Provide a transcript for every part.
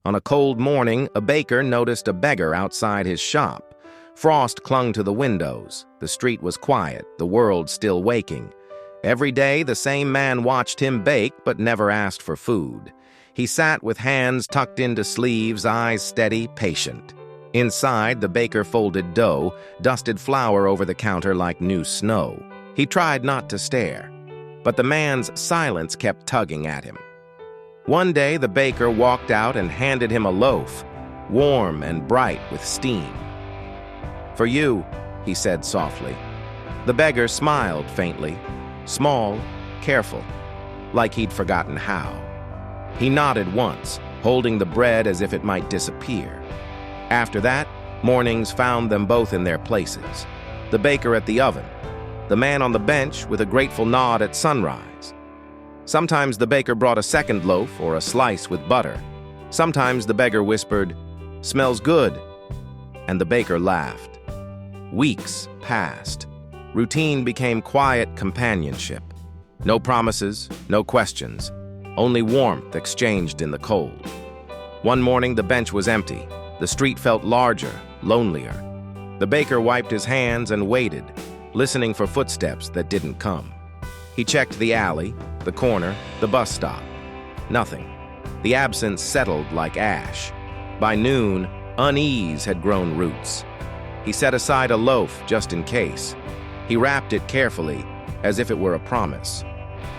On a cold morning, a baker noticed a beggar outside his shop. Frost clung to the windows. The street was quiet, the world still waking. Every day, the same man watched him bake, but never asked for food. He sat with hands tucked into sleeves, eyes steady, patient. Inside, the baker folded dough, dusted flour over the counter like new snow. He tried not to stare, but the man's silence kept tugging at him. One day, the baker walked out and handed him a loaf, warm and bright with steam. "For you," he said softly. The beggar smiled faintly, small, careful, like he'd forgotten how. He nodded once, holding the bread as if it might disappear. After that, mornings found them both in their places. The baker at the oven, the man on the bench with a grateful nod at sunrise. Sometimes the baker brought a second loaf or a slice with butter. Sometimes the beggar whispered, "Smells good," and the baker laughed. Weeks passed. Routine became quiet companionship. No promises, no questions, only warmth exchanged in the cold. One morning the bench was empty. The street felt larger, lonelier. The baker wiped his hands and waited, listening for footsteps that didn't come. He checked the alley, the corner, the bus stop. Nothing. The absence settled like ash. By noon, unease had grown roots. He set aside a loaf just in case. He wrapped it carefully, as if it were a promise.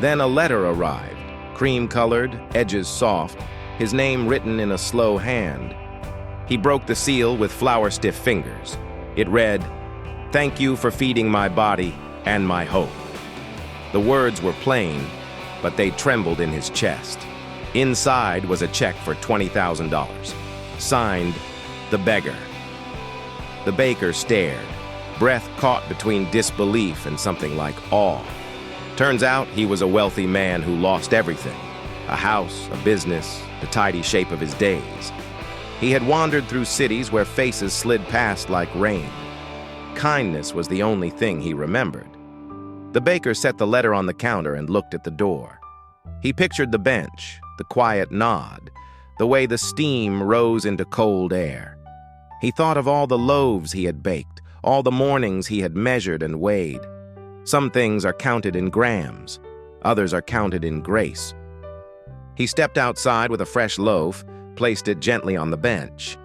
Then a letter arrived, cream-colored, edges soft, his name written in a slow hand. He broke the seal with flour-stiff fingers. It read, "Thank you for feeding my body and my hope." The words were plain, but they trembled in his chest. Inside was a check for $20,000, signed, "The Beggar." The baker stared, breath caught between disbelief and something like awe. Turns out he was a wealthy man who lost everything: a house, a business, the tidy shape of his days. He had wandered through cities where faces slid past like rain. Kindness was the only thing he remembered. The baker set the letter on the counter and looked at the door. He pictured the bench, the quiet nod, the way the steam rose into cold air. He thought of all the loaves he had baked, all the mornings he had measured and weighed. Some things are counted in grams, others are counted in grace. He stepped outside with a fresh loaf, placed it gently on the bench.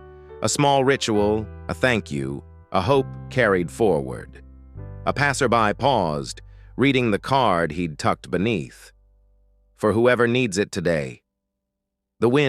A small ritual, a thank you, a hope carried forward. A passerby paused, reading the card he'd tucked beneath. "For whoever needs it today." The wind